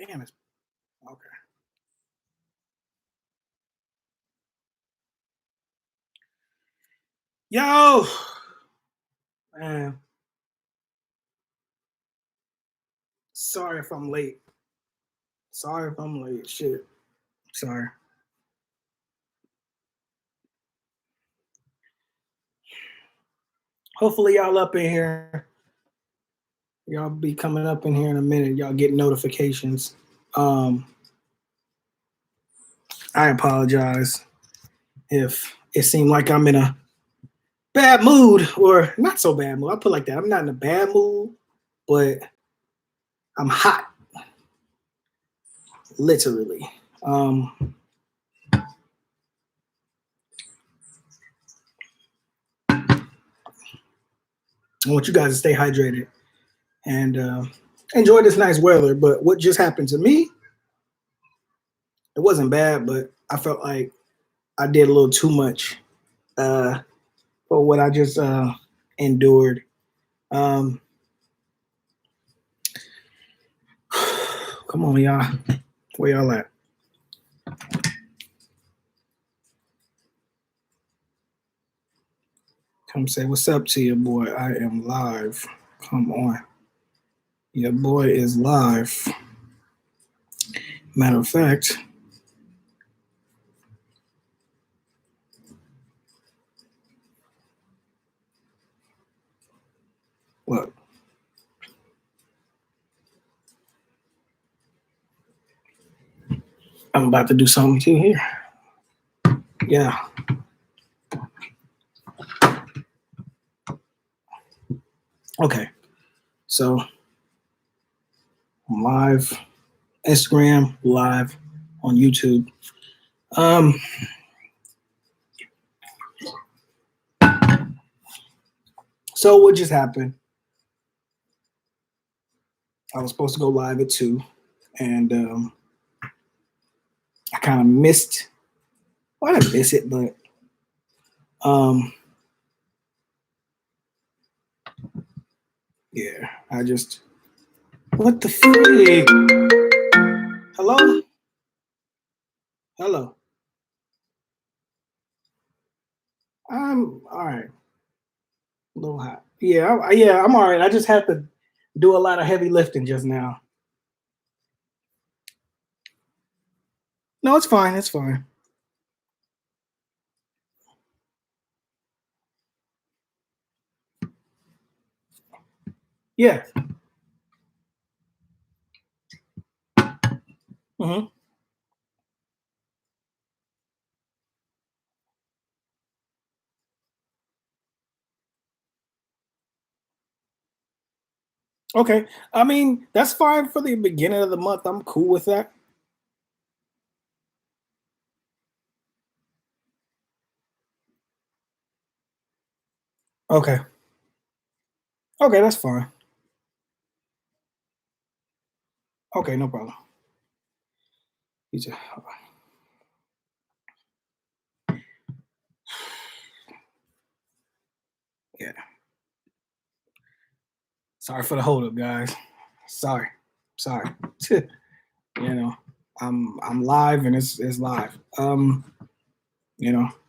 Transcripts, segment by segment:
Damn it. Okay. Yo, man. Sorry if I'm late. Sorry if I'm late. Shit. Sorry. Hopefully y'all up in here. Y'all be coming up in here in a minute. Y'all get notifications. I apologize if it seemed like I'm in a bad mood, or not so bad mood. I'll put it like that. I'm not in a bad mood, but I'm hot. Literally. I want you guys to stay hydrated and enjoy this nice weather. But what just happened to me, it wasn't bad, but I felt like I did a little too much for what I just endured. Come on, y'all. Where y'all at? Come say what's up to your boy. I am live. Come on. Your boy is live. Matter of fact, what? I'm about to do something too here. Yeah. Okay. So I'm live, Instagram, live on YouTube. So what just happened? I was supposed to go live at 2, and I kind of missed. Well, I didn't miss it, but yeah, I just. What the freak? Hello? Hello. I'm all right. A little hot. Yeah, I'm all right. I just had to do a lot of heavy lifting just now. No, it's fine. It's fine. Yeah. Mm-hmm. Okay. I mean, that's fine for the beginning of the month. I'm cool with that. Okay. Okay, that's fine. Okay, no problem. Yeah. Sorry for the hold up, guys. Sorry. You know, I'm live and it's live.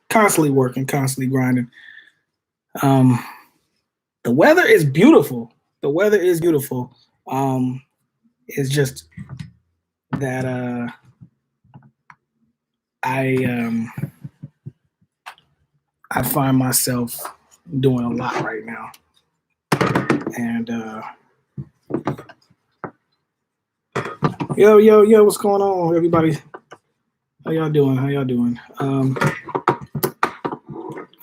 Constantly working, constantly grinding. The weather is beautiful. The weather is beautiful. It's just that I find myself doing a lot right now. And yo, what's going on, everybody? How y'all doing? I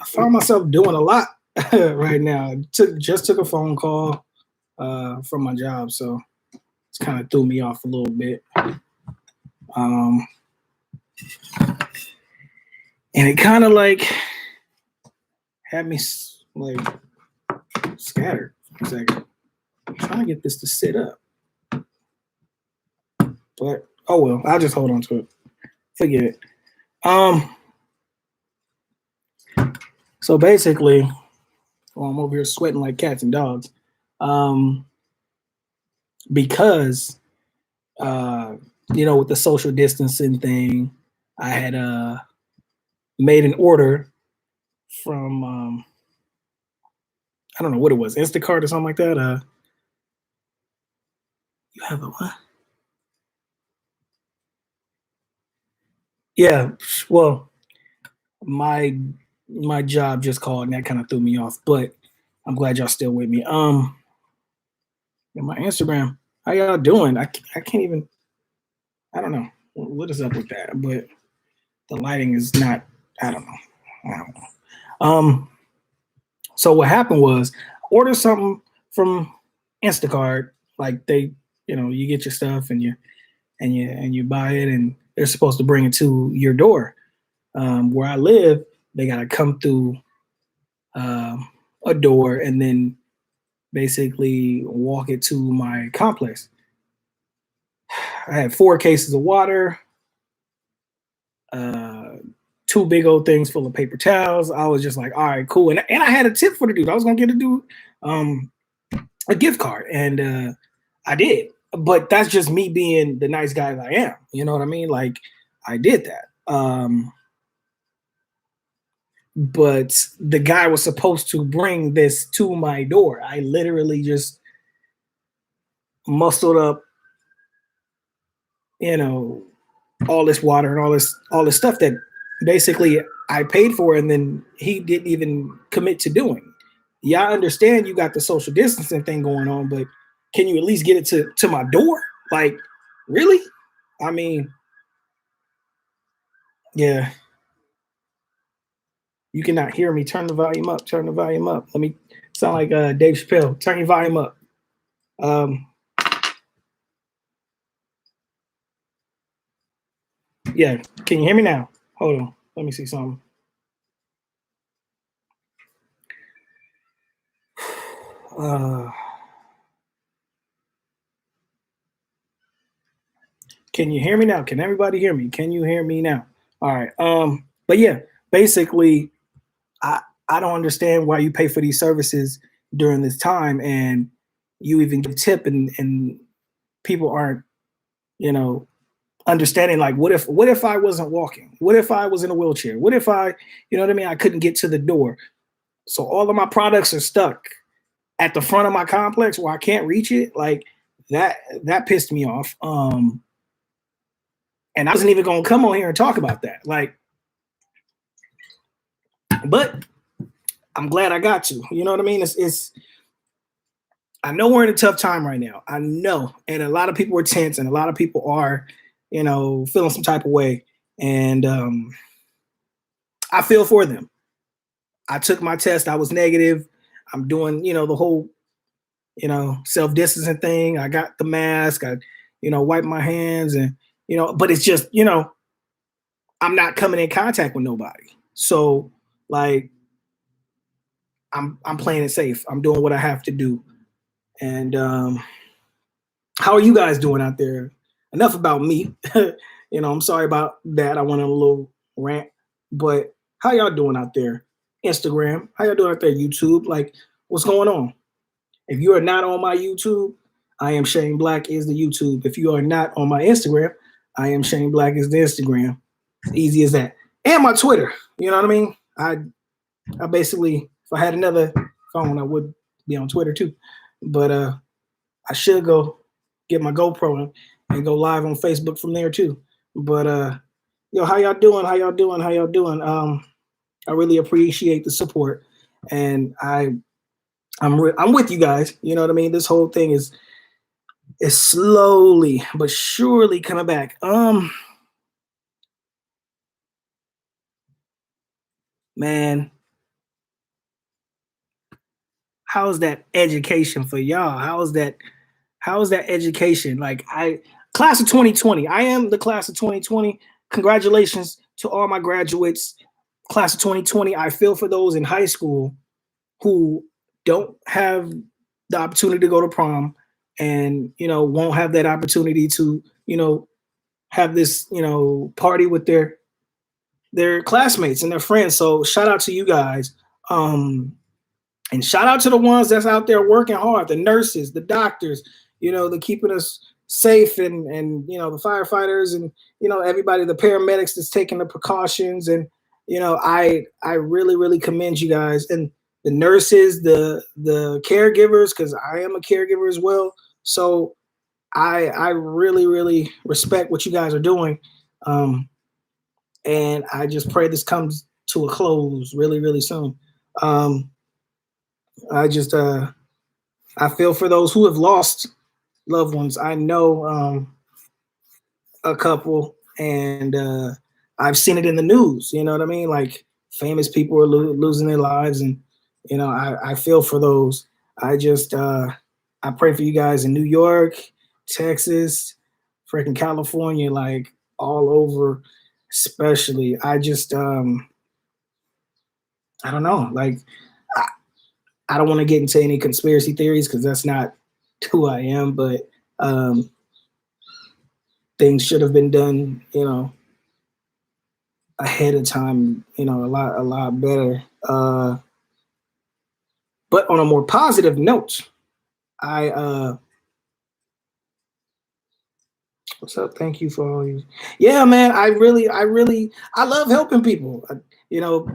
found myself doing a lot right now. Just took a phone call from my job, so it's kind of threw me off a little bit. And it kind of like had me like scattered for a second. I'm trying to get this to sit up. But oh well, I'll just hold on to it. Forget it. So basically, well, I'm over here sweating like cats and dogs. Because with the social distancing thing, I had made an order from I don't know what it was, Instacart or something like that. You have a what? Yeah, well, my my job just called and that kind of threw me off, but I'm glad y'all still with me. My Instagram, how y'all doing? I can't even. I don't know what is up with that, but the lighting is not. I don't know. I don't know. So what happened was, order something from Instacart, like you get your stuff and you buy it, and they're supposed to bring it to your door. Where I live, they gotta come through a door and then basically walk it to my complex. I had 4 cases of water, uh, 2 big old things full of paper towels. I was just like, all right, cool. And I had a tip for the dude. I was gonna get a dude a gift card, and I did. But that's just me being the nice guy that I am. You know what I mean? Like, I did that. But the guy was supposed to bring this to my door. I literally just muscled up, you know, all this water and all this stuff that basically I paid for, and then he didn't even commit to doing. Yeah, I understand you got the social distancing thing going on, but can you at least get it to my door? Like, really? I mean, yeah. You cannot hear me. Turn the volume up. Turn the volume up. Let me sound like Dave Chappelle. Turn your volume up. Um, yeah. Can you hear me now? Hold on. Let me see something. Uh, can you hear me now? Can everybody hear me? Can you hear me now? All right. But yeah, basically, I I don't understand why you pay for these services during this time, and you even give a tip, and people aren't, you know, understanding, like, what if I wasn't walking? What if I was in a wheelchair? What if you know what I mean? I couldn't get to the door. So all of my products are stuck at the front of my complex where I can't reach it. Like, that pissed me off. And I wasn't even gonna come on here and talk about that. Like, but I'm glad I got to. You know what I mean? It's I know we're in a tough time right now. I know. And a lot of people are tense, and a lot of people are, feeling some type of way. And I feel for them. I took my test. I was negative. I'm doing, the whole, self distancing thing. I got the mask. I, wipe my hands, and, but it's just, I'm not coming in contact with nobody. So, like, I'm playing it safe. I'm doing what I have to do. And how are you guys doing out there? Enough about me. I'm sorry about that. I went on a little rant, but how y'all doing out there? Instagram, how y'all doing out there? YouTube, like, what's going on? If you are not on my YouTube, I am Shane Black is the YouTube. If you are not on my Instagram, I am Shane Black is the Instagram. It's easy as that. And my Twitter. You know what I mean? I basically, if I had another phone, I would be on Twitter too. But I should go get my GoPro and go live on Facebook from there too. But how y'all doing? How y'all doing? How y'all doing? I really appreciate the support, and I'm with you guys. You know what I mean? This whole thing is slowly but surely coming back. Man, how's that education for y'all? How's that education? Like, class of 2020. I am the class of 2020. Congratulations to all my graduates. Class of 2020. I feel for those in high school who don't have the opportunity to go to prom, and won't have that opportunity to have this party with their classmates and their friends. So shout out to you guys. And shout out to the ones that's out there working hard, the nurses, the doctors, they're keeping us safe, and you know, the firefighters, and you know, everybody, the paramedics that's taking the precautions. And you know, I really, really commend you guys, and the nurses, the caregivers, because I am a caregiver as well. So I really, really respect what you guys are doing. Um, and I just pray this comes to a close really, really soon. Um, I just I feel for those who have lost loved ones. I know a couple, and I've seen it in the news. You know what I mean? Like famous people are losing their lives, and you know, I feel for those. I just I pray for you guys in New York, Texas, freaking California, like all over. Especially, I just I don't know, like I, I don't want to get into any conspiracy theories because that's not who I am, but um, things should have been done, you know, ahead of time, you know, a lot better. But on a more positive note, I what's up? Thank you for all you. Yeah, man, I love helping people. You know,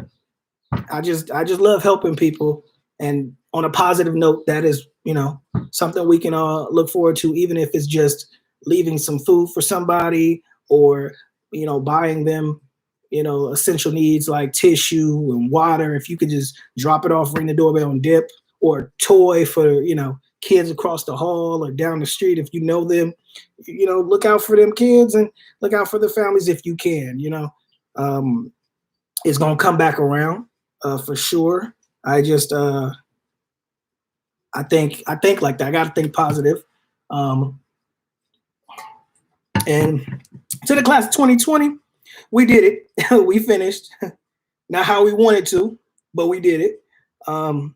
I just love helping people. And on a positive note, that is, you know, something we can all look forward to, even if it's just leaving some food for somebody, or you know, buying them, you know, essential needs like tissue and water. If you could just drop it off, ring the doorbell and dip, or a toy for, you know, kids across the hall or down the street if you know them. You know, look out for them kids and look out for the families if you can. You know, um, it's gonna come back around for sure. I just I think like that. I gotta think positive. Um, and to the class of 2020, we did it. We finished. Not how we wanted to, but we did it. Um,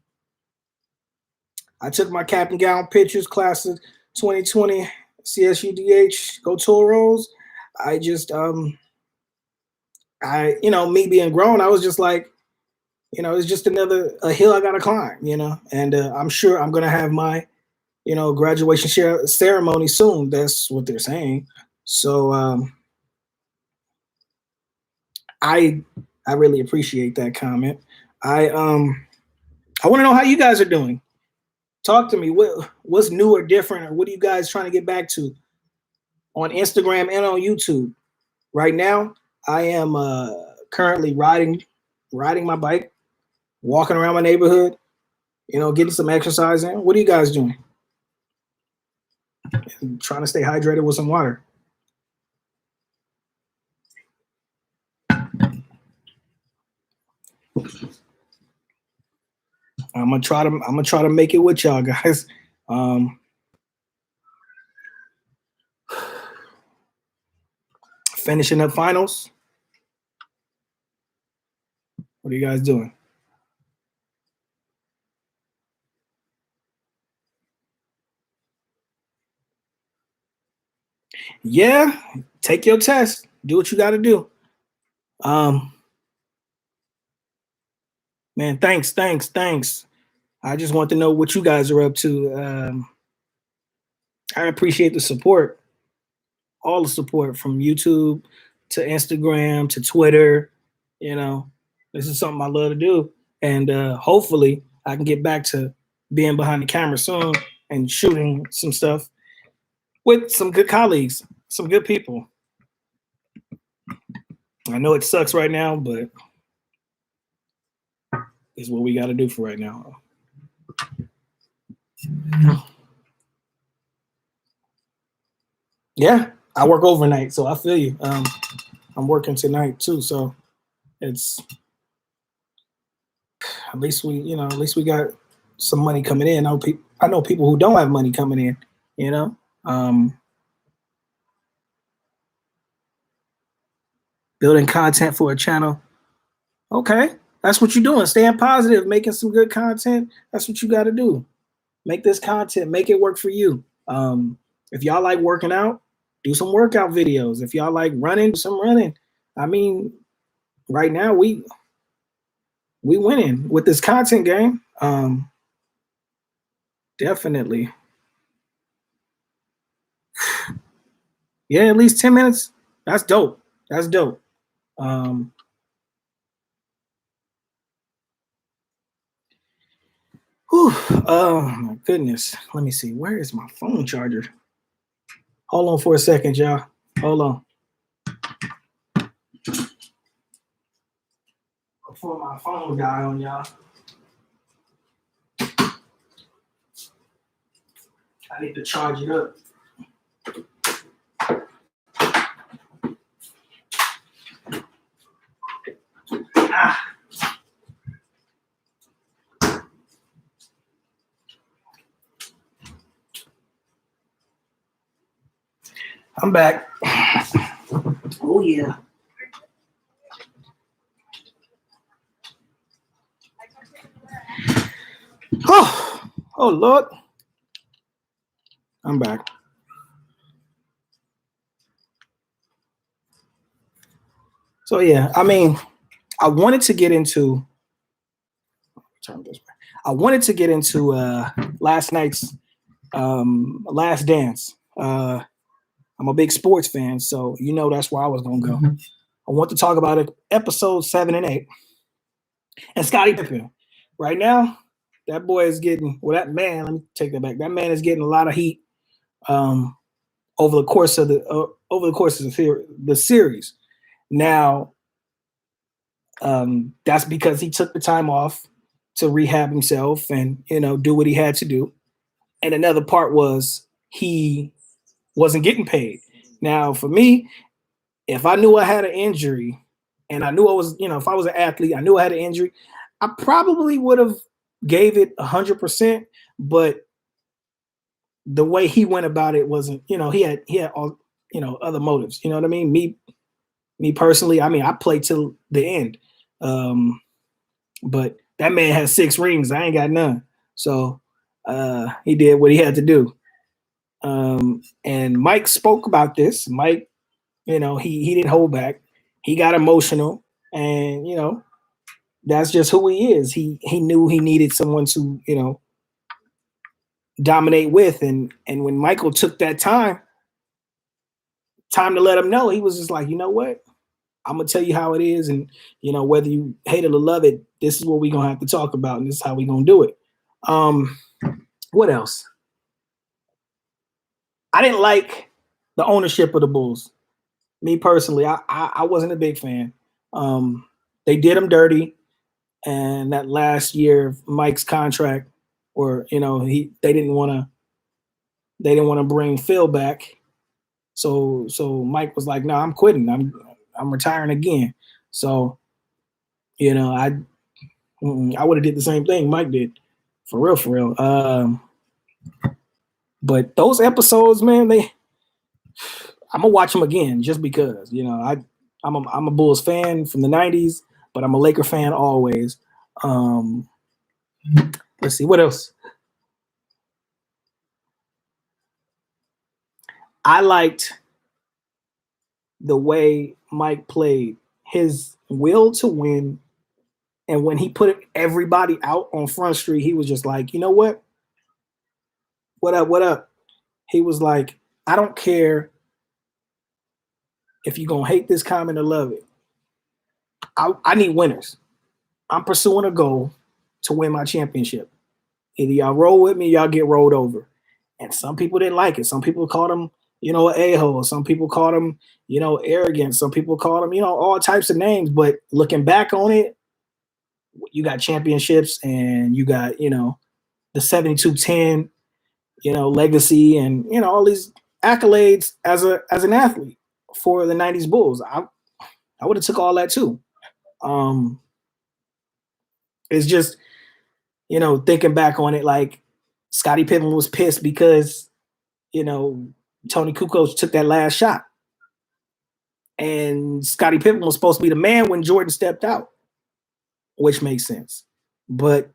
I took my cap and gown pictures, class of 2020, CSUDH, go Toros. I just you know, me being grown, I was just like, you know, it's just another a hill I gotta climb, you know. And I'm sure I'm gonna have my, you know, graduation ceremony soon. That's what they're saying. So I I really appreciate that comment. I um I want to know how you guys are doing. Talk to me. What's new or different, or what are you guys trying to get back to on Instagram and on YouTube? Right now, I am currently riding my bike, walking around my neighborhood, you know, getting some exercise in. What are you guys doing? Trying to stay hydrated with some water. I'm gonna try to make it with y'all guys. Um, Finishing up finals. What are you guys doing? Yeah, take your test. Do what you got to do. Um, Man, thanks. I just want to know what you guys are up to. I appreciate the support, all the support from YouTube to Instagram to Twitter. You know, this is something I love to do, and hopefully I can get back to being behind the camera soon and shooting some stuff with some good colleagues, some good people. I know it sucks right now, but it's what we got to do for right now. Yeah, I work overnight, so I feel you. I'm working tonight too, so it's at least we, you know, at least we got some money coming in. I know people who don't have money coming in. You know, um, building content for a channel. Okay, that's what you're doing. Staying positive, making some good content. That's what you got to do. Make this content, make it work for you. If y'all like working out, do some workout videos. If y'all like running, do some running. I mean, right now we winning with this content game. Definitely. Yeah, at least 10 minutes. That's dope. That's dope. Oh my goodness. Let me see. Where is my phone charger? Hold on for a second, y'all. Hold on. Before my phone die on y'all. I need to charge it up. Ah. I'm back. Oh yeah. Oh Lord. I'm back. So yeah, I mean, I wanted to get into last night's Last Dance. I'm a big sports fan, so you know that's where I was gonna go. I want to talk about it, episode 7 and 8. And Scottie Pippen. Right now, that boy is getting that man, let me take that back. That man is getting a lot of heat over the course of the series. Now, that's because he took the time off to rehab himself and do what he had to do. And another part was he wasn't getting paid. Now, for me, if I knew I had an injury and I knew I was, if I was an athlete, I knew I had an injury, I probably would have gave it 100%. But the way he went about it wasn't, he had all, other motives. You know what I mean? Me personally, I mean, I played till the end. But that man has 6 rings. I ain't got none. So he did what he had to do. And Mike spoke about this. Mike, he didn't hold back. He got emotional, and that's just who he is. He knew he needed someone to dominate with, and when Michael took that time to let him know, he was just like, you know what, I'm gonna tell you how it is, and whether you hate it or love it, this is what we're gonna have to talk about, and this is how we're gonna do it. What else? I didn't like the ownership of the Bulls. Me personally, I wasn't a big fan. They did him dirty, and that last year of Mike's contract, or they didn't want to bring Phil back, so Mike was like, no, I'm quitting. I'm retiring again. So I would have did the same thing Mike did, for real. But those episodes, man, I'm gonna watch them again just because I'm a Bulls fan from the '90s, but I'm a Laker fan always. Let's see what else. I liked the way Mike played, his will to win, and when he put everybody out on Front Street, he was just like, you know what? What up? What up? He was like, I don't care if you're gonna hate this comment or love it. I need winners. I'm pursuing a goal to win my championship. Either y'all roll with me, y'all get rolled over. And some people didn't like it. Some people called him, an a-hole. Some people called him, arrogant. Some people called him, all types of names. But looking back on it, you got championships, and you got, the 72-10, legacy, and, all these accolades as an athlete for the 90s Bulls. I would have took all that too. It's just, thinking back on it, like Scottie Pippen was pissed because, Tony Kukoc took that last shot. And Scottie Pippen was supposed to be the man when Jordan stepped out, which makes sense. But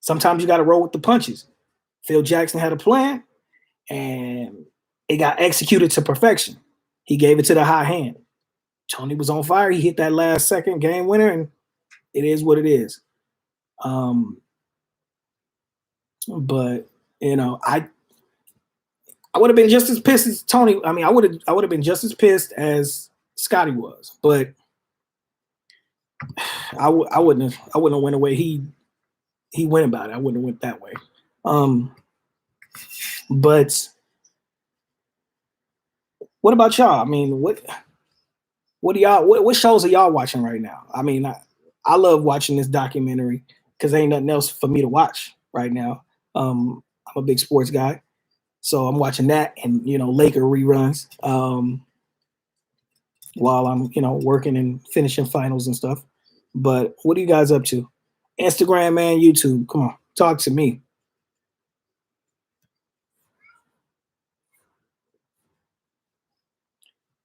sometimes you got to roll with the punches. Phil Jackson had a plan, and it got executed to perfection. He gave it to the high hand. Tony was on fire. He hit that last second game winner, and it is what it is. But I would have been just as pissed as Tony. I mean, I would have been just as pissed as Scotty was, but I wouldn't have went away. He went about it. I wouldn't have went that way. But what about y'all? I mean, what do y'all what shows are y'all watching right now? I mean, I love watching this documentary because ain't nothing else for me to watch right now. I'm a big sports guy, so I'm watching that and Laker reruns while I'm working and finishing finals and stuff. But what are you guys up to? Instagram, man, YouTube. Come on, talk to me.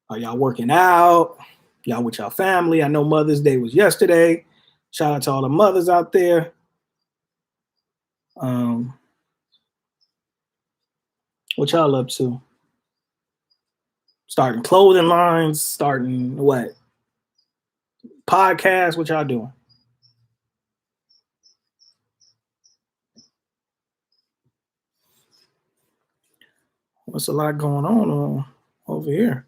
Are y'all working out? Y'all with y'all family? I know Mother's Day was yesterday. Shout out to all the mothers out there. What y'all up to? Starting clothing lines, starting what? Podcasts, what y'all doing? What's a lot going on over here?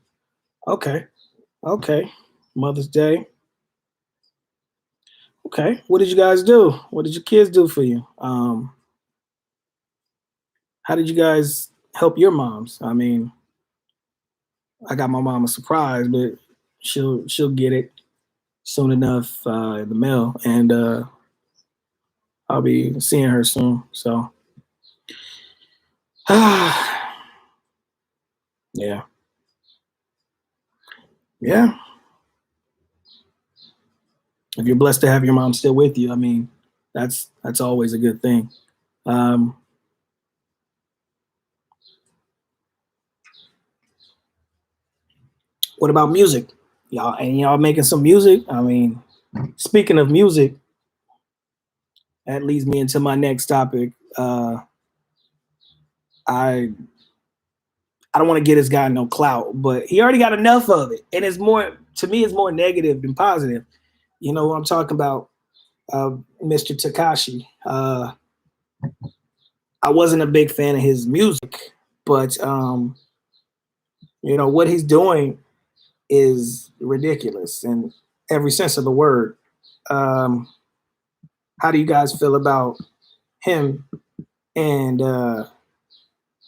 Okay. Mother's Day. Okay. What did you guys do? What did your kids do for you? How did you guys help your moms? I mean, I got my mom a surprise, but she'll get it soon enough in the mail, and I'll be seeing her soon. So, yeah. If you're blessed to have your mom still with you, I mean, that's always a good thing. What about music? Y'all making some music? I mean, speaking of music, that leads me into my next topic. I don't want to get this guy no clout, but he already got enough of it, and it's more negative than positive. You know what I'm talking about, Mr. Tekashi. I wasn't a big fan of his music, but what he's doing is ridiculous in every sense of the word. How do you guys feel about him? And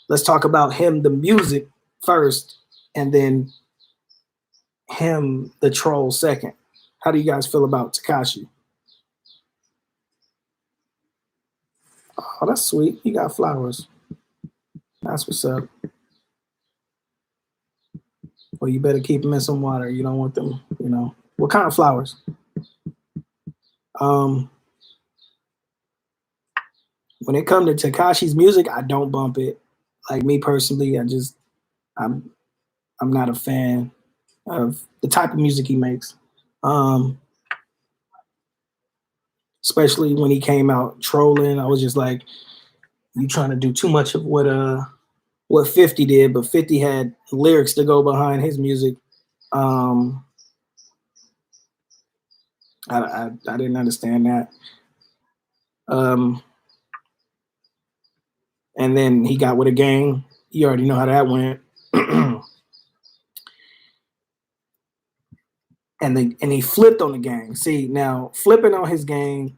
let's talk about him, the music first, and then him, the troll, second. How do you guys feel about Tekashi? Oh, that's sweet. He got flowers. That's what's up. Well, you better keep them in some water. You don't want them, What kind of flowers? When it comes to Tekashi's music, I don't bump it. Like me personally, I'm not a fan of the type of music he makes. Especially when he came out trolling, I was just like, you trying to do too much of what 50 did, but 50 had lyrics to go behind his music. I didn't understand that. And then he got with a gang. You already know how that went. and he flipped on the gang. See, now flipping on his gang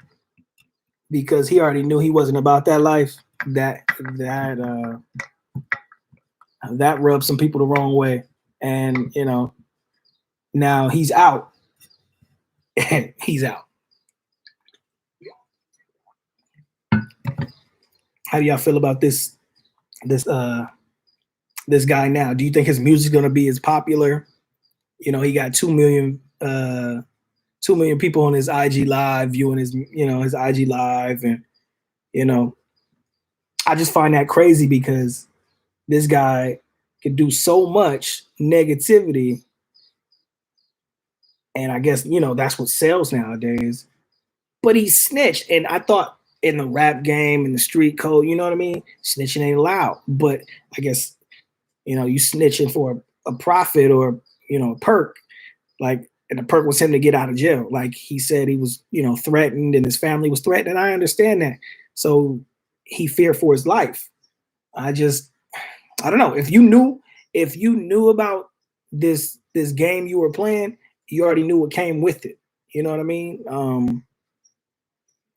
because he already knew he wasn't about that life. That rubbed some people the wrong way, and now he's out. He's out. How do y'all feel about this guy now? Do you think his music's gonna be as popular? He got 2 million people on his IG live viewing his IG live, and I just find that crazy because this guy could do so much negativity, and I guess that's what sells nowadays. But he snitched, and I thought in the rap game and the street code, you know what I mean, snitching ain't allowed. But I guess you snitching for a profit or a perk, like, and the perk was him to get out of jail. Like he said, he was threatened, and his family was threatened, and I understand that. So he feared for his life. I don't know if you knew about this game you were playing, you already knew what came with it. You know what I mean?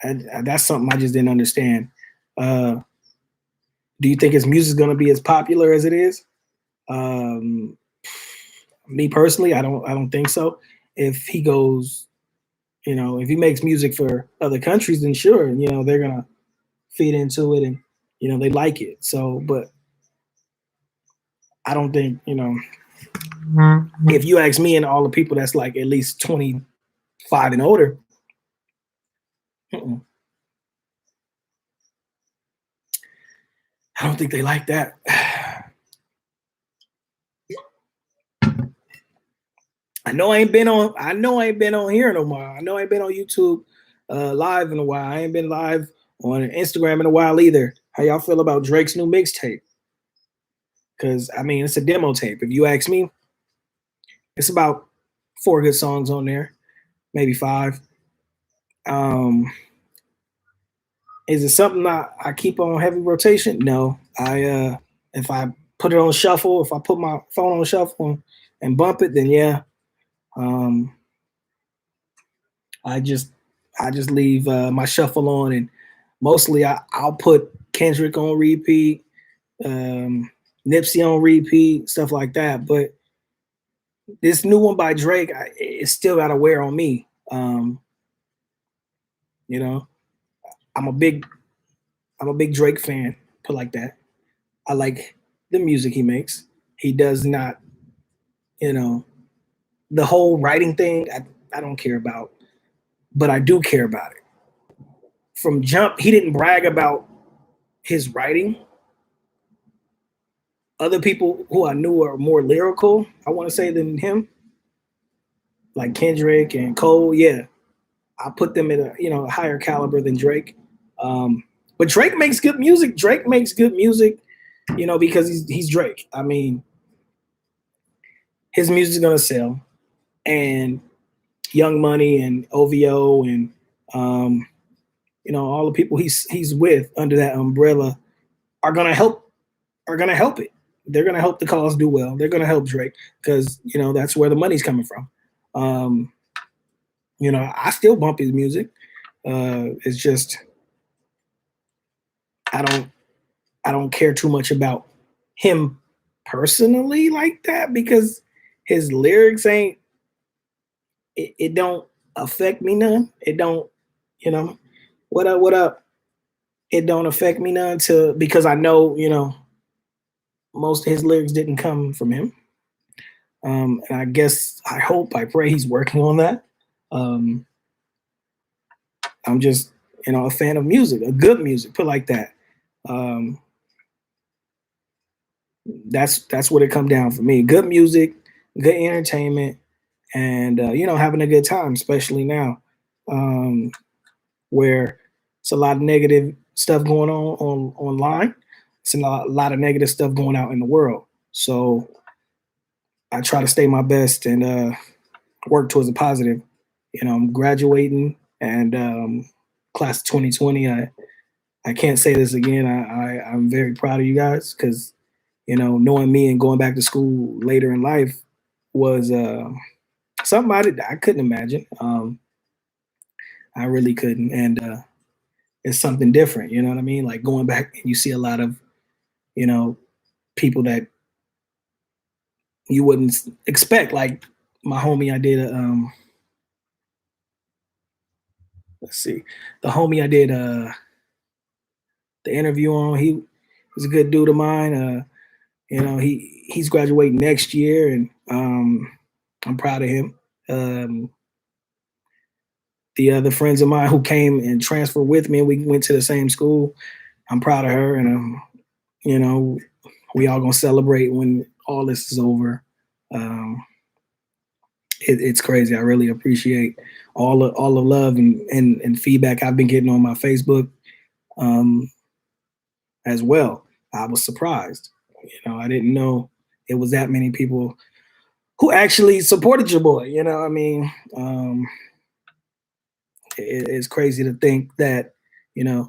And that's something I just didn't understand. Uh, do you think his music is going to be as popular as it is? Um, Me personally, I don't think so. If he goes, if he makes music for other countries, then sure, they're gonna feed into it and they like it. So, but I don't think if you ask me and all the people that's like at least 25 and older, I don't think they like that. I know I ain't been on here no more. I know I ain't been on YouTube live in a while. I ain't been live on Instagram in a while either. How y'all feel about Drake's new mixtape? Because I mean, it's a demo tape. If you ask me, it's about 4 good songs on there, maybe 5. Um, is it something I keep on heavy rotation? No. If I put it on shuffle, if I put my phone on shuffle and bump it, then yeah. Um, I just leave my shuffle on, and mostly I'll put Kendrick on repeat, Nipsey on repeat, stuff like that. But this new one by Drake, it's still got to wear on me. You know, I'm a big Drake fan. Put like that. I like the music he makes. He does not, you know, the whole writing thing. I don't care about, but I do care about it. From jump, he didn't brag about his writing. Other people who I knew are more lyrical, I want to say, than him, like Kendrick and Cole. Yeah, I put them in a higher caliber than Drake. But Drake makes good music. Drake makes good music, because he's Drake. I mean, his music's gonna sell, and Young Money and OVO and all the people he's with under that umbrella are gonna help it. They're gonna help the cause do well. They're gonna help Drake because that's where the money's coming from. Um, I still bump his music. It's just I don't I don't care too much about him personally like that because his lyrics ain't it don't affect me none. It don't, what up. It don't affect me none to because I know, most of his lyrics didn't come from him. And I guess I pray he's working on that. Um, I'm just, a fan of music, a good music, put like that. Um, that's what it come down for me. Good music, good entertainment, and having a good time, especially now, where it's a lot of negative stuff going on online. It's a lot of negative stuff going out in the world. So I try to stay my best and work towards a positive. I'm graduating and class of 2020. I can't say this again. I'm very proud of you guys because knowing me and going back to school later in life was something I couldn't imagine. I really couldn't, and it's something different. You know what I mean? Like going back and you see a lot of you know people that you wouldn't expect. Like my homie, I did a let's see, the homie I did the interview on. He was a good dude of mine. He's graduating next year, and I'm proud of him. The other friends of mine who came and transferred with me, and we went to the same school. I'm proud of her, and you know, we all gonna celebrate when all this is over. Um, it's crazy. I really appreciate all the love and feedback I've been getting on my Facebook um, as well. I was surprised. I didn't know it was that many people who actually supported your boy. I mean, it's crazy to think that you know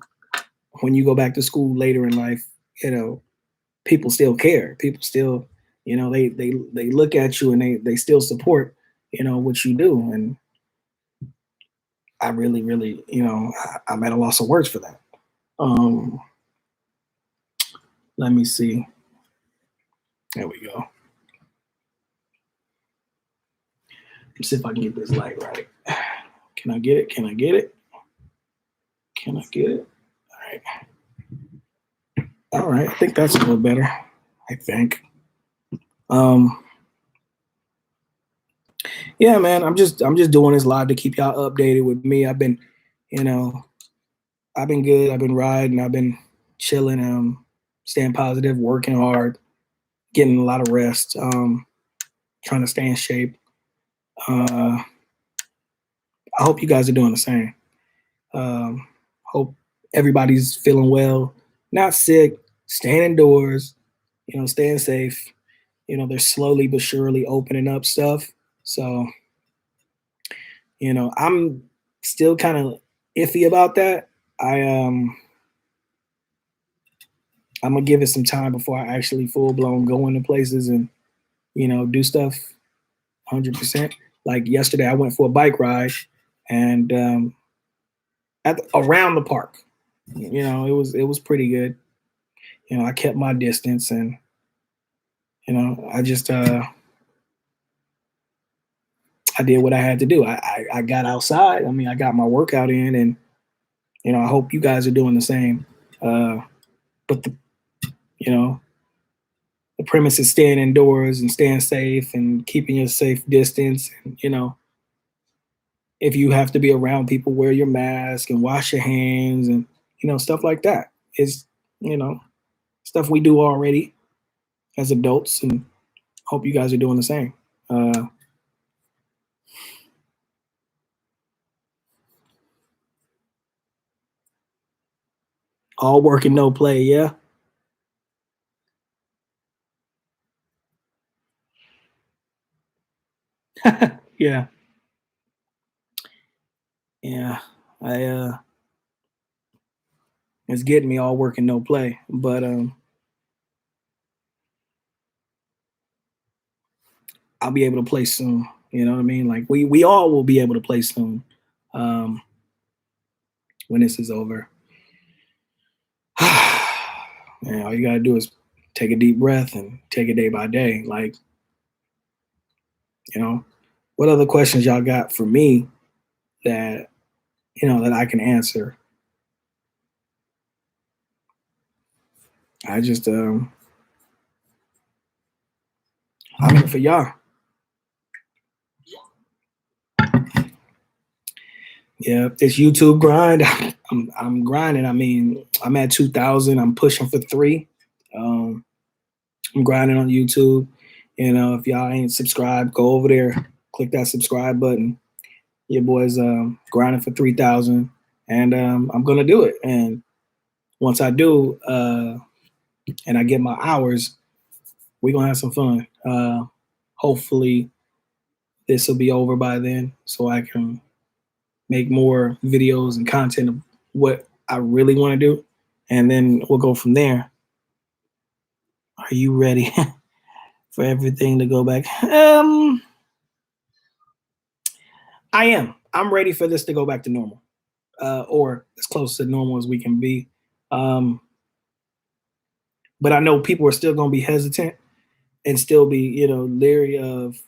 when you go back to school later in life, you know people still care. People still, they look at you and they still support, what you do. And I really, really, I'm at a loss of words for that. Let me see. There we go. Let's see if I can get this light right. Can I get it? Can I get it? Can I get it? All right. All right. I think that's a little better. I think. Yeah, man. I'm just doing this live to keep y'all updated with me. I've been, I've been good. I've been riding. I've been chilling. Staying positive, working hard, getting a lot of rest. Trying to stay in shape. I hope you guys are doing the same. Hope everybody's feeling well, not sick, staying indoors, staying safe. They're slowly but surely opening up stuff. So, I'm still kind of iffy about that. I'm gonna give it some time before I actually full blown go into places and, do stuff 100%. Like yesterday, I went for a bike ride and around the park. It was pretty good. I kept my distance and I just I did what I had to do. I got outside. I mean, I got my workout in, and I hope you guys are doing the same. But the premise is staying indoors and staying safe and keeping your safe distance. And if you have to be around people, wear your mask and wash your hands and stuff like that. It's stuff we do already as adults, and hope you guys are doing the same. All work and no play, yeah. Yeah. Yeah. I It's getting me, all work and no play. But I'll be able to play soon. You know what I mean? Like we all will be able to play soon. Um when this is over. Man, all you gotta do is take a deep breath and take it day by day. Like, what other questions y'all got for me that that I can answer? I just I'm here for y'all. Yeah, this YouTube grind, I'm grinding. I mean, I'm at 2,000. I'm pushing for 3. I'm grinding on YouTube. If y'all ain't subscribed, go over there, click that subscribe button. Your boy's grinding for 3,000, and I'm gonna do it. And once I do, and I get my hours, we're gonna have some fun. Hopefully, this will be over by then, so I can make more videos and content of what I really want to do, and then we'll go from there. Are you ready for everything to go back? I am. I'm ready for this to go back to normal, or as close to normal as we can be. But I know people are still going to be hesitant and still be, leery of,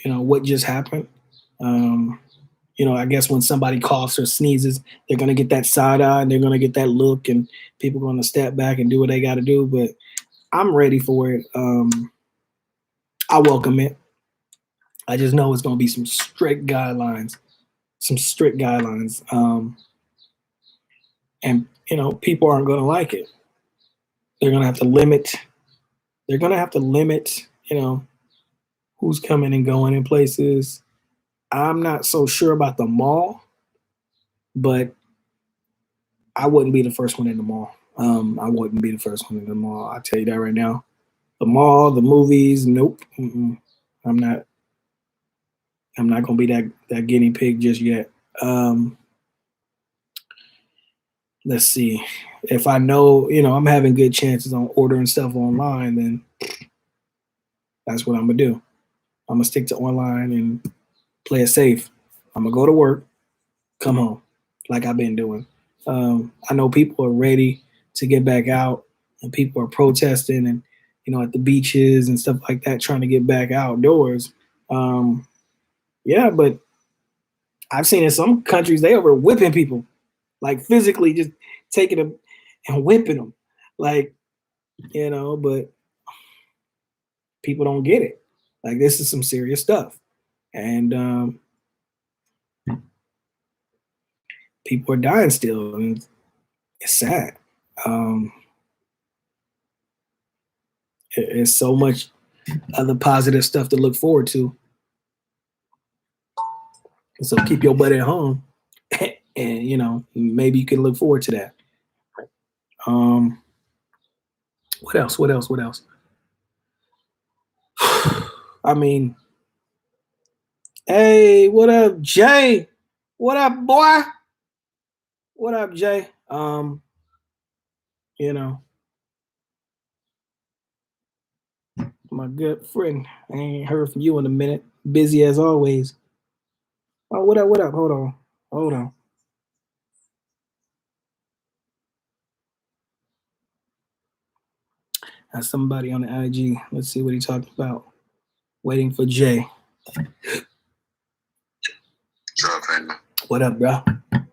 what just happened. I guess when somebody coughs or sneezes, they're going to get that side eye and they're going to get that look, and people are going to step back and do what they got to do. But I'm ready for it. I welcome it. I just know it's going to be some strict guidelines, and people aren't going to like it. They're going to have to limit. They're going to have to limit, who's coming and going in places. I'm not so sure about the mall, but I wouldn't be the first one in the mall. I wouldn't be the first one in the mall. I'll tell you that right now. The mall, the movies, nope. I'm not. I'm not gonna be that guinea pig just yet. let's see. If I know, I'm having good chances on ordering stuff online, then that's what I'm gonna do. I'm gonna stick to online and play it safe. I'm gonna go to work, come home, like I've been doing. I know people are ready to get back out, and people are protesting, and at the beaches and stuff like that, trying to get back outdoors. Yeah, but I've seen in some countries they were whipping people, like physically just taking them and whipping them, like But people don't get it. Like, this is some serious stuff, and people are dying still, and it's sad. It's so much other positive stuff to look forward to. So keep your butt at home, and maybe you can look forward to that. What else? What else? What else? I mean, hey, what up, Jay? What up, boy? What up, Jay? You know, my good friend. I ain't heard from you in a minute. Busy as always. Oh, what up? What up? Hold on. Hold on. That's somebody on the IG. Let's see what he talking about. Waiting for Jay. What's up, man? What up, bro? Yo, man,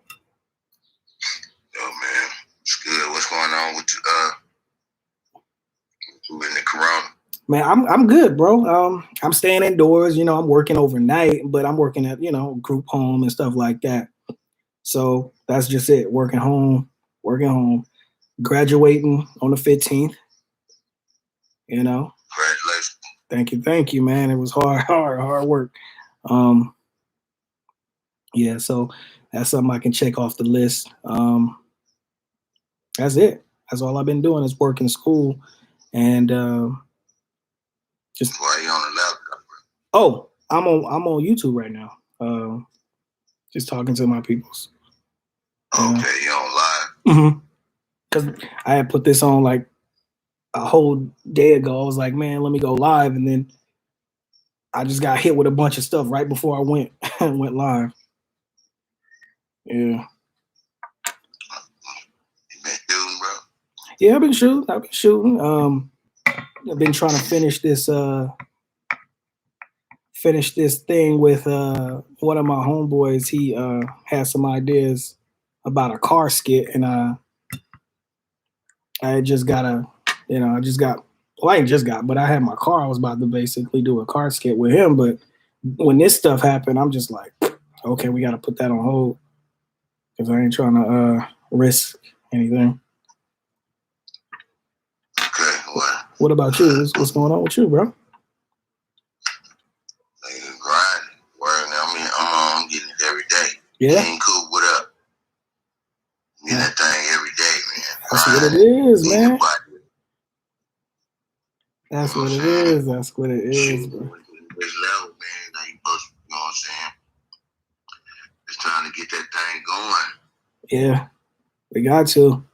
it's good. What's going on with you in the corona? Man, I'm good, bro. I'm staying indoors. I'm working overnight, but I'm working at group home and stuff like that. So that's just it. Working home. Graduating on the 15th. Congratulations. Thank you, man. It was hard work. Yeah, so that's something I can check off the list. That's it. That's all I've been doing is working school, and just. Why you on the laptop? Oh, I'm on YouTube right now. Just talking to my peoples. Okay, you on live? Mm-hmm. Because I had put this on like a whole day ago. I was like, man, let me go live, and then I just got hit with a bunch of stuff right before I went live. Yeah. You been shooting, bro? Yeah, I've been shooting. I've been trying to finish this thing with one of my homeboys. He had some ideas about a car skit, and I just got well, I ain't just got, but I had my car. I was about to basically do a car skit with him, but when this stuff happened, I'm just like, okay, we got to put that on hold because I ain't trying to risk anything. Okay, what about you? What's going on with you, bro? Grinding, working. I mean, I'm getting it every day. Yeah. Ain't cool. What up? Getting that thing every day, man. That's what it is, man. That's what it is. That's what it is, bro. This level, man, that you supposed to, you know what I'm saying? It's time to get that thing going. Yeah, we got to.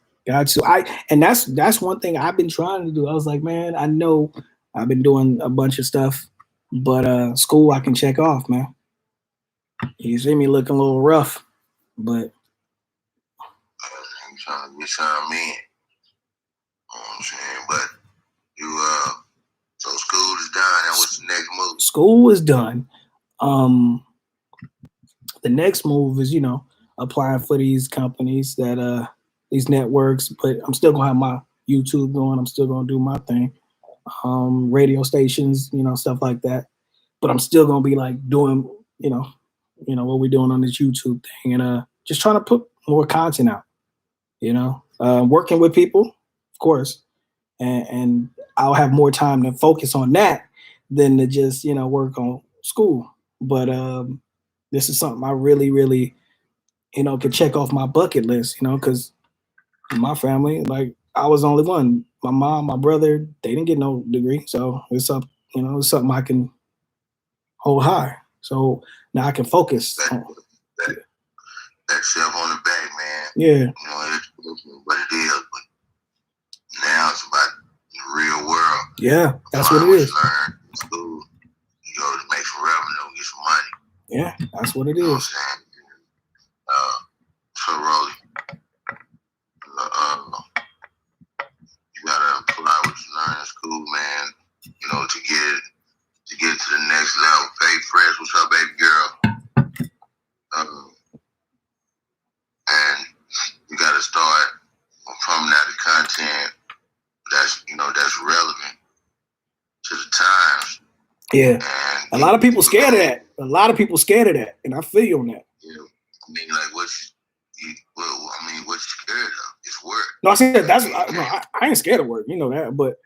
And that's one thing I've been trying to do. I was like, man, I know I've been doing a bunch of stuff, but school I can check off, man. You see me looking a little rough, but I'm trying to get something in. You know what I'm saying? But you so school is done. Now what's the next move? School is done. The next move is, applying for these companies that these networks, but I'm still gonna have my YouTube going. I'm still gonna do my thing. Radio stations, stuff like that. But I'm still gonna be like doing, what we're doing on this YouTube thing, and just trying to put more content out. Working with people, of course, and I'll have more time to focus on that than to just work on school. But this is something I really, really, could check off my bucket list. Because in my family, like, I was the only one. My mom, my brother, they didn't get no degree, so it's up. It's something I can hold high. So now I can focus. That self on the back, man. Yeah. Yeah, that's Learn what it what is. you learn in school. You go to make some revenue, get some money. Yeah, that's what it You know what is. I'm saying? So Rolly, you gotta apply what you learn in school, man. You know, to get to the next level. Faye Fresh, what's up, baby girl? And you gotta start from that content that's relevant to the times. Yeah. And a lot of people scared of that. And I feel you on that. Yeah. I mean, like, what you scared of? It's work. No, I said I ain't scared of work. You know that, but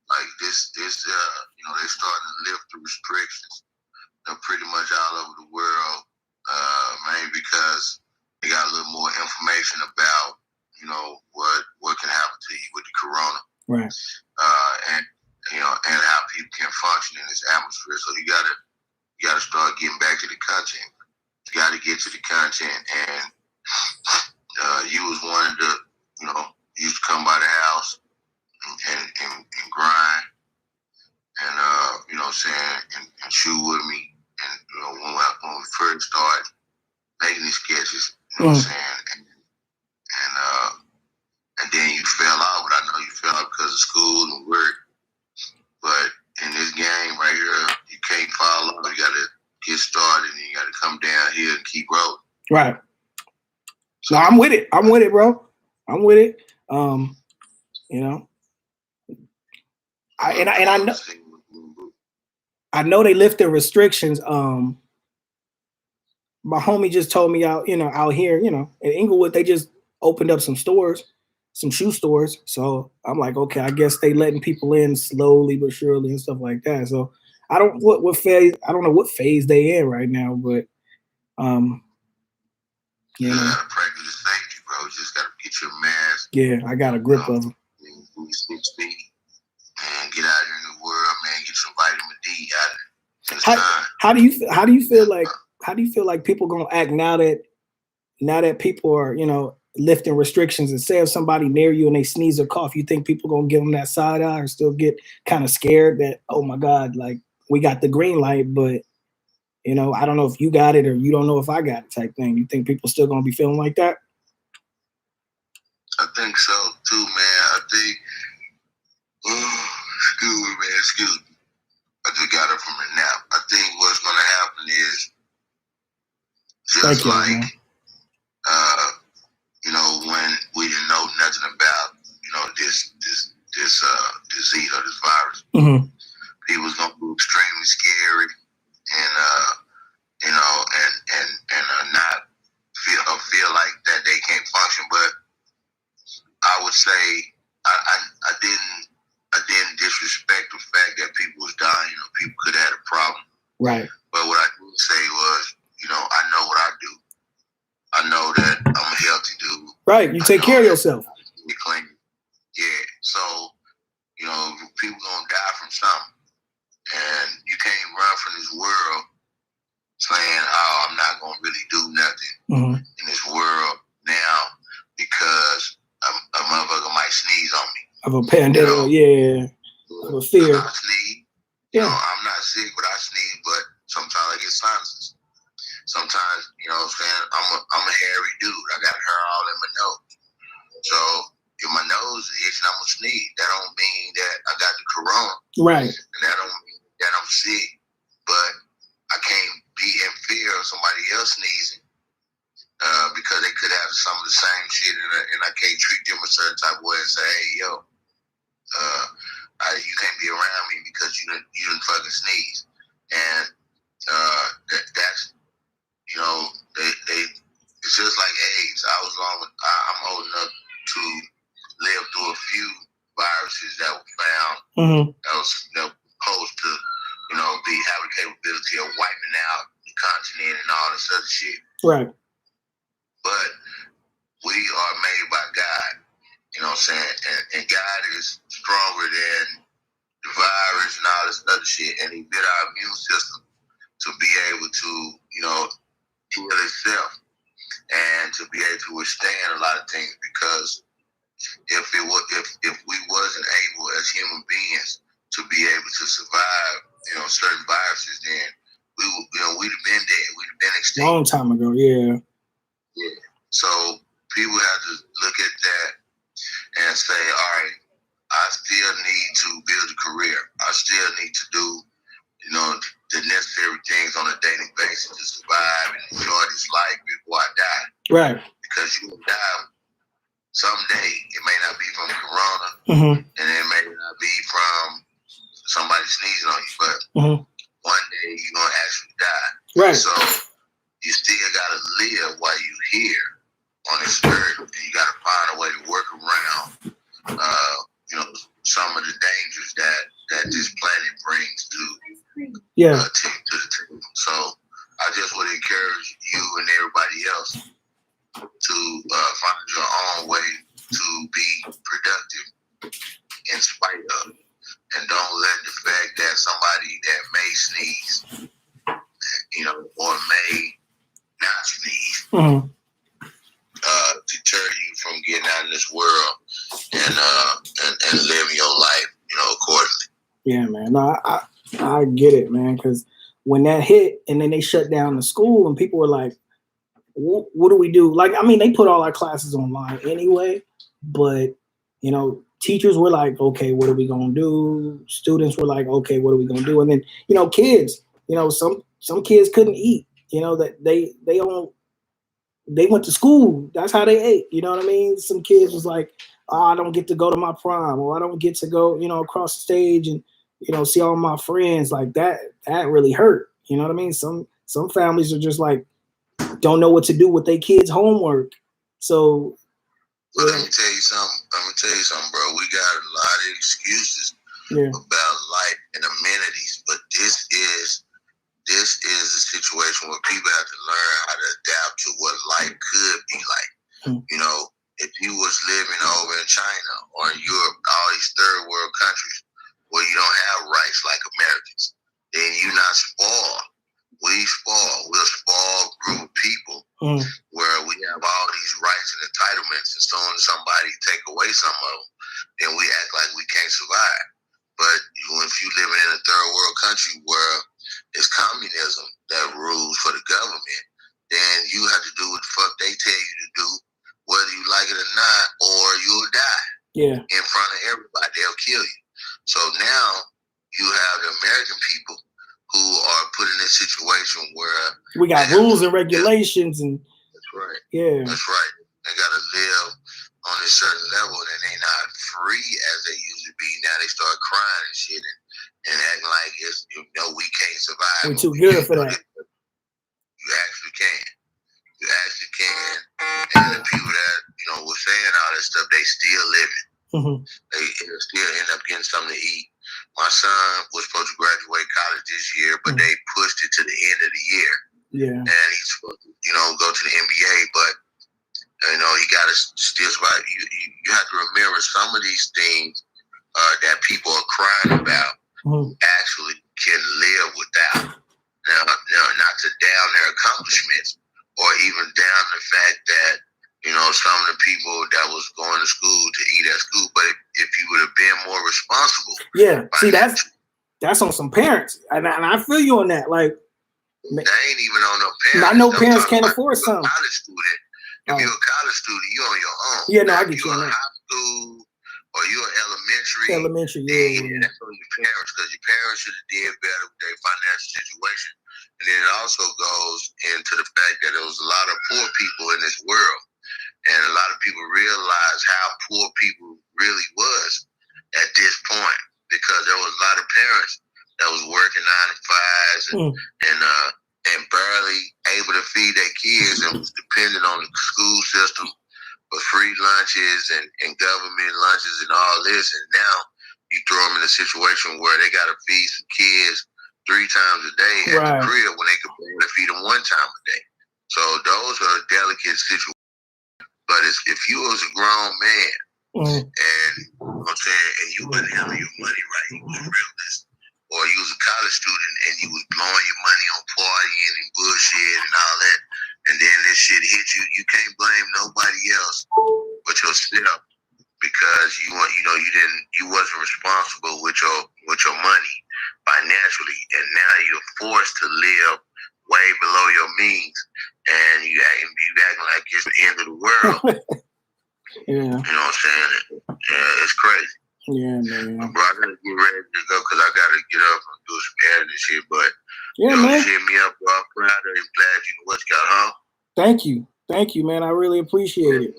like this, they're starting to lift the restrictions. Pretty much all over the world, mainly because they got a little more information about, what can happen to you with the corona, right? And how people can function in this atmosphere. So you gotta start getting back to the content. You gotta get to the content, and you was one of the, used to come by the house and grind, and and shoot with me. And when we first started making these sketches, you know what I'm saying, and then you fell out, but I know you fell out because of school and work. But in this game right here, you can't fall off. You gotta get started, and you gotta come down here and keep rolling. Right. So, no, I'm with it, bro. I'm with it. I know they lifted restrictions. My homie just told me out here, in Inglewood, they just opened up some stores, some shoe stores. So I'm like, okay, I guess they letting people in slowly but surely and stuff like that. So I don't know what phase they in right now, but you gotta practice your safety, bro. You just gotta get your mask. Yeah, I got a grip of them. And get out here in the world, man. Get some vitamin D out of it. How do you feel like people gonna act now that people are lifting restrictions, and say if somebody near you and they sneeze or cough, you think people gonna give them that side eye or still get kind of scared that, oh my God, like we got the green light, but I don't know if you got it or you don't know if I got it type thing. You think people still gonna be feeling like that? I think so too, man. I think, excuse me. I just got up from a nap. I think what's gonna happen is just when we didn't know nothing about, this disease or this virus. Mm-hmm. People's gonna be extremely scary and not feel like that they can't function. But I would say I didn't disrespect the fact that people was dying. People could have had a problem. Right. But what I did say was, I know what I do. I know that I'm a healthy dude. Right. You take care of yourself. Clean. Yeah. So, people gonna die from something. And you can't run from this world saying, oh, I'm not gonna really do nothing in this world now because a motherfucker might sneeze on me. Of a pandemic, yeah. Of a fear. I sneeze. Yeah. I'm not sick, but I sneeze, but sometimes I get sinuses. Sometimes, what I'm saying, I'm a hairy dude. I got hair all in my nose. So if my nose is itching, I'm gonna sneeze. That don't mean that I got the corona. Right. And that don't mean that I'm sick. But I can't be in fear of somebody else sneezing because they could have some of the same shit, and I can't treat them a certain type of way and say, hey, yo, you can't be around me because you didn't fucking sneeze. And that's, it's just like AIDS. I'm old enough to live through a few viruses that were found that was supposed to, have the capability of wiping out the continent and all this other shit. Right. But we are made by God, you know what I'm saying? And God is stronger than the virus and all this other shit, and He built our immune system to be able to, heal itself and to be able to withstand a lot of things. Because if we wasn't able as human beings to be able to survive, certain viruses, then we'd have been dead. We'd have been extinct. Long time ago, yeah. Yeah. So people have to look at that and say, all right, I still need to build a career. I still need to do, the necessary things on a daily basis to survive and enjoy this life before I die. Right. Because you will die someday. It may not be from corona, and it may not be from somebody sneezing on you, but one day you're going to actually die. Right. So you still got to live while you're here on this earth, and you got to find a way to work around, some of the dangers that this planet brings to the table. So I just would encourage you and everybody else to find your own way to be productive in spite of, and don't let the fact that somebody that may sneeze, or may not sneeze, deter you from getting out in this world and living your life, accordingly. Yeah, man. No, I get it, man. Because when that hit, and then they shut down the school, and people were like, "What do we do?" Like, I mean, they put all our classes online anyway, but teachers were like, "Okay, what are we gonna do?" Students were like, "Okay, what are we gonna do?" And then kids, some kids couldn't eat. That they went to school. That's how they ate. You know what I mean? Some kids was like, "Oh, I don't get to go to my prom, or I don't get to go, across the stage and, see all my friends." Like that really hurt. You know what I mean? Some families are just like, don't know what to do with their kids' homework. So, let me tell you something, bro. We got a lot of excuses about life and amenities, but this is a situation where people have to learn how to adapt to what life could be like. If you was living over in China or in Europe, all these third world countries where you don't have rights like Americans, then you're not spoiled. We're a spoiled group of people where we have all these rights and entitlements, and soon as somebody take away some of them, then we act like we can't survive. But if you living in a third world country where it's communism that rules for the government, then you have to do what the fuck they tell you to do, whether you like it or not, or you'll die. Yeah. In front of everybody. They'll kill you. So now you have the American people who are put in this situation where we got rules and regulations, and that's right. Yeah. That's right. They gotta live on a certain level, and they not free as they used to be. Now they start crying and shit and acting like it's we can't survive. We're too good for that. You actually can. You actually can. And the people that were saying all that stuff, they still living. They still end up getting something to eat. My son was supposed to graduate college this year, but they pushed it to the end of the year. Yeah. And he's supposed to, go to the NBA, but he got to still survive. You have to remember some of these things that people are crying about actually can live without. Now, not to down their accomplishments or even down the fact that some of the people that was going to school to eat at school, but if you would have been more responsible. Yeah, see, that's on some parents, and I feel you on that. Like, they ain't even on no parents. I know parents can't afford something. College student, if you're a college student, you're on your own. Yeah, no, I get you. You're in high school or you're elementary. Yeah. That's on your parents, because your parents should have did better with their financial situation. And then it also goes into the fact that there was a lot of poor people in this world. And a lot of people realize how poor people really was at this point, because there was a lot of parents that was working 9 to 5s and barely able to feed their kids, and was dependent on the school system for free lunches and government lunches and all this. And now you throw them in a situation where they got to feed some kids 3 times a day at the crib when they could barely feed them 1 time a day. So those are delicate situations. But if you was a grown man, and and you wasn't having your money right, you was realist, or you was a college student and you was blowing your money on partying and bullshit and all that, and then this shit hit you, you can't blame nobody else but yourself, because you wasn't responsible with your money financially, and now you're forced to live way below your means, and you acting like it's the end of the world. Yeah. You know what I'm saying? Yeah, it's crazy. Yeah, man. Bro, I gotta get ready to go because I gotta get up and do some editing shit. But yeah, man. Hit me up, bro. I'm proud of you. Glad you know what you got, huh? Thank you, man. I really appreciate it.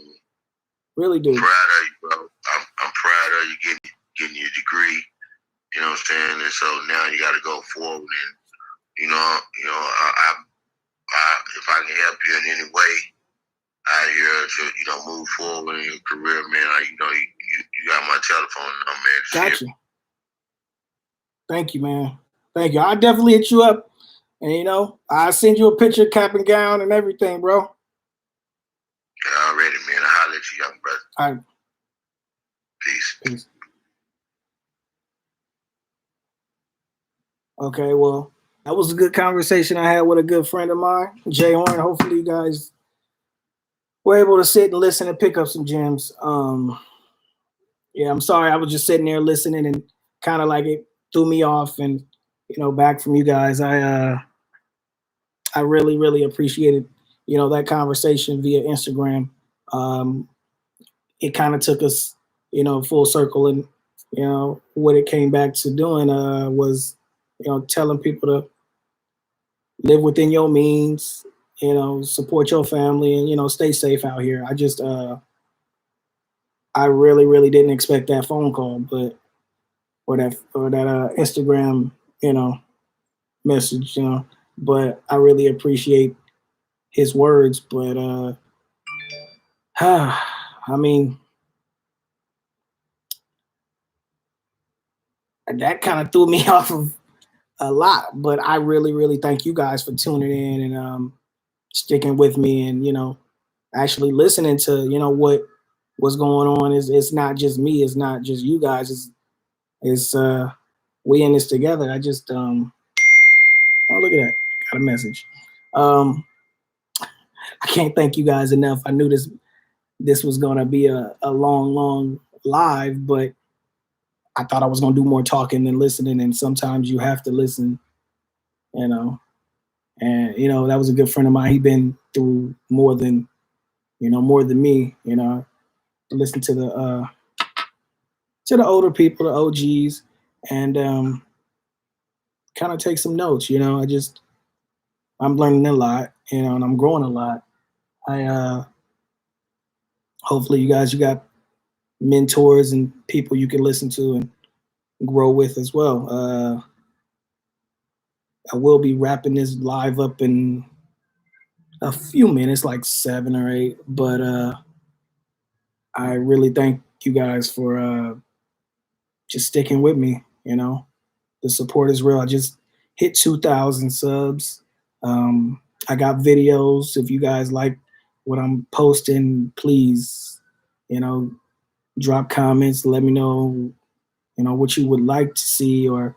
Really do. I'm proud of you, bro. I'm proud of you getting your degree. You know what I'm saying? And so now you got to go forward, and if I can help you in any way out here to move forward in your career, man. You got my telephone number, man. Got you. Thank you, man. Thank you. I'll definitely hit you up, and I'll send you a picture, cap and gown, and everything, bro. Yeah, already, man. I'll holler at you, young brother. All right. Peace. Okay, well, that was a good conversation I had with a good friend of mine, Jay Horn. Hopefully you guys were able to sit and listen and pick up some gems. Yeah, I'm sorry. I was just sitting there listening and kind of like it threw me off, and back from you guys. I really, really appreciated, that conversation via Instagram. It kind of took us, full circle, and, what it came back to doing was, telling people to live within your means, support your family, and, stay safe out here. I just, I really, really didn't expect that phone call, or that Instagram, message, but I really appreciate his words. But I mean, that kind of threw me off of a lot, but I really, really thank you guys for tuning in and sticking with me, and actually listening to what's going on. It's not just me, it's not just you guys, it's we in this together. I just oh, look at that, got a message. I can't thank you guys enough. I knew this was gonna be a long live, but I thought I was gonna do more talking than listening, and sometimes you have to listen, and that was a good friend of mine. He been through more than me. Listen to the older people, the OGs, and kind of take some notes. I'm learning a lot, and I'm growing a lot. Hopefully you got mentors and people you can listen to and grow with as well. I will be wrapping this live up in a few minutes, like 7 or 8, but I really thank you guys for just sticking with me. The support is real. I just hit 2,000 subs. I got videos. If you guys like what I'm posting, please, drop comments. Let me know, what you would like to see, or,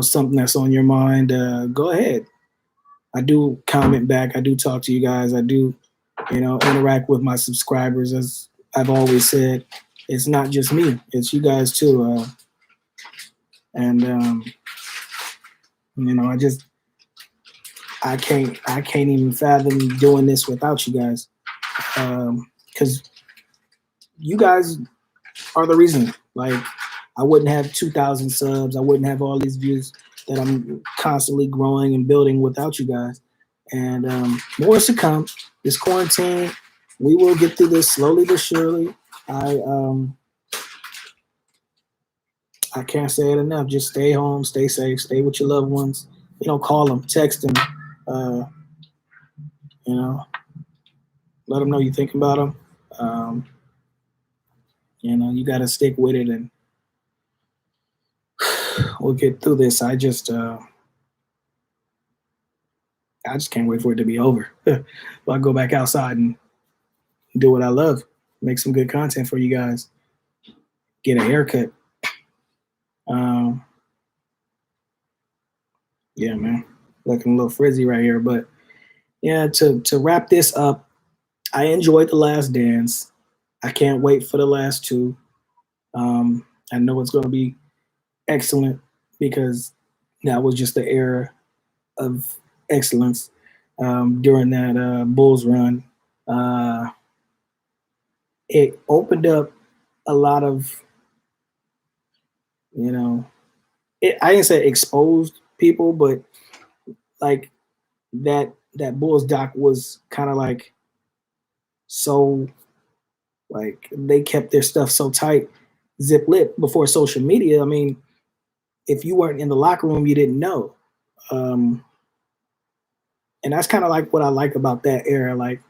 something that's on your mind. Go ahead. I do comment back. I do talk to you guys. I do, interact with my subscribers. As I've always said, it's not just me. It's you guys too. And I can't even fathom doing this without you guys. Because you guys are the reason. Like, I wouldn't have 2,000 subs. I wouldn't have all these views that I'm constantly growing and building without you guys. And more is to come. This quarantine, we will get through this slowly but surely. I can't say it enough. Just stay home, stay safe, stay with your loved ones. Call them, text them. Let them know you think about them. You got to stick with it, and we'll get through this. I just can't wait for it to be over. I'll go back outside and do what I love. Make some good content for you guys. Get a haircut. Yeah, man. Looking a little frizzy right here. But yeah, to wrap this up, I enjoyed The Last Dance. I can't wait for the last 2. I know it's going to be excellent because that was just the era of excellence during that Bulls run. Uh, it opened up a lot of, you know, I didn't say exposed people, but like that Bulls doc was kind of like so like they kept their stuff so tight, zip lip before social media. I mean, if you weren't in the locker room, you didn't know. Um, and that's kind of like what I like about that era. Like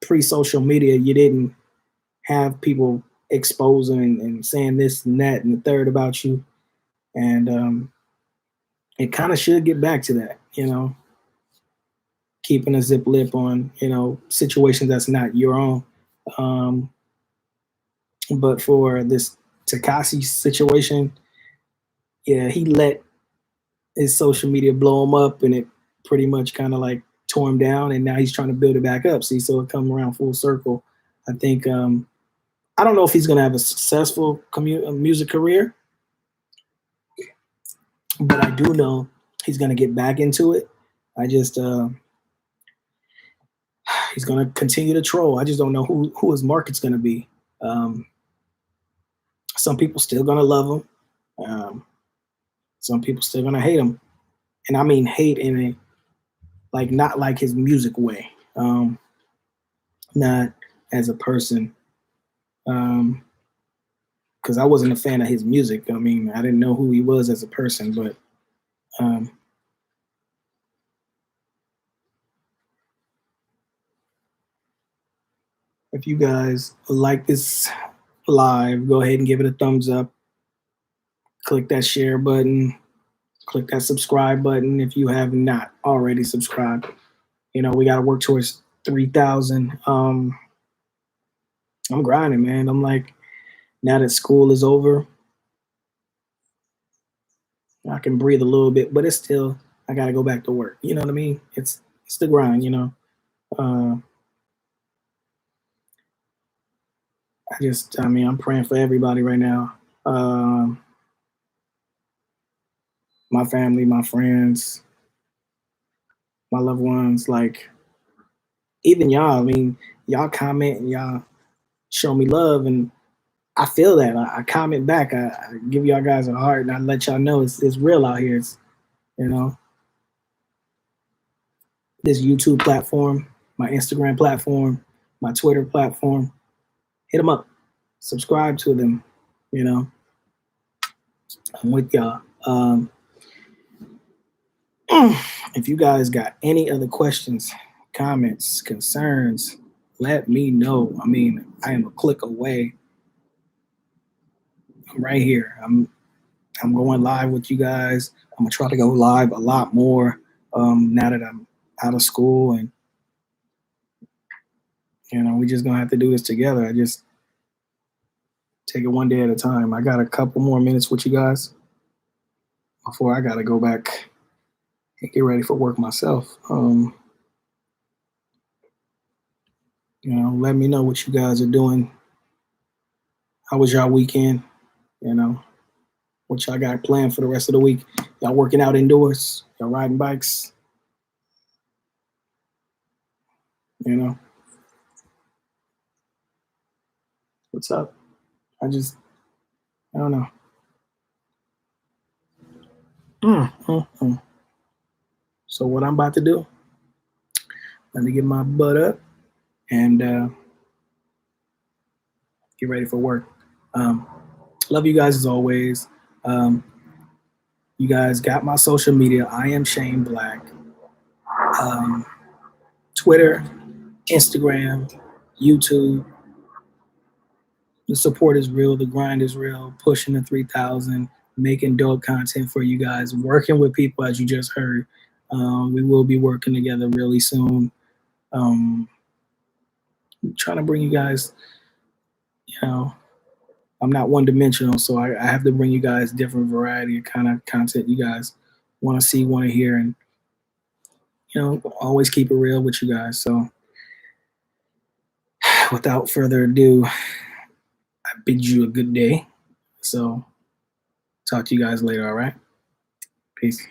pre-social media, you didn't have people exposing and saying this and that and the third about you. And it kind of should get back to that, keeping a zip lip on, situations that's not your own. Um, but for this Takashi situation, yeah, he let his social media blow him up, and it pretty much kind of like tore him down, and now he's trying to build it back up. See, so it come around full circle. I think I don't know if he's going to have a successful music career, but I do know he's going to get back into it. I just he's going to continue to troll. I just don't know who his market's going to be. Some people still going to love him. Some people still going to hate him, and I mean hate in a like not like his music way, not as a person. Because I wasn't a fan of his music. I mean, I didn't know who he was as a person, but if you guys like this live, go ahead and give it a thumbs up. Click that share button. Click that subscribe button if you have not already subscribed. We got to work towards 3,000. I'm grinding, man. I'm like, now that school is over, I can breathe a little bit, but it's still, I got to go back to work. You know what I mean? It's the grind, Uh, I'm praying for everybody right now. My family, my friends, my loved ones, like even y'all. I mean, y'all comment and y'all show me love, and I feel that. I comment back. I give y'all guys a heart, and I let y'all know it's real out here. It's you know this YouTube platform, my Instagram platform, my Twitter platform. Hit them up, subscribe to them. I'm with y'all. If you guys got any other questions, comments, concerns, let me know. I mean, I am a click away. I'm right here. I'm going live with you guys. I'm gonna try to go live a lot more now that I'm out of school, and we just gonna have to do this together. I just take it one day at a time. I got a couple more minutes with you guys before I gotta go back and get ready for work myself. Let me know what you guys are doing. How was y'all weekend? What y'all got planned for the rest of the week? Y'all working out indoors? Y'all riding bikes? What's up? I don't know. So what I'm about to do, let me get my butt up and get ready for work. Love you guys as always. You guys got my social media. I am Shane Black. Twitter, Instagram, YouTube. The support is real. The grind is real. Pushing the 3,000. Making dope content for you guys. Working with people, as you just heard. We will be working together really soon. Trying to bring you guys, I'm not one dimensional, so I have to bring you guys different variety of kind of content you guys want to see, want to hear, and always keep it real with you guys. So without further ado, I bid you a good day. So talk to you guys later, all right? Peace.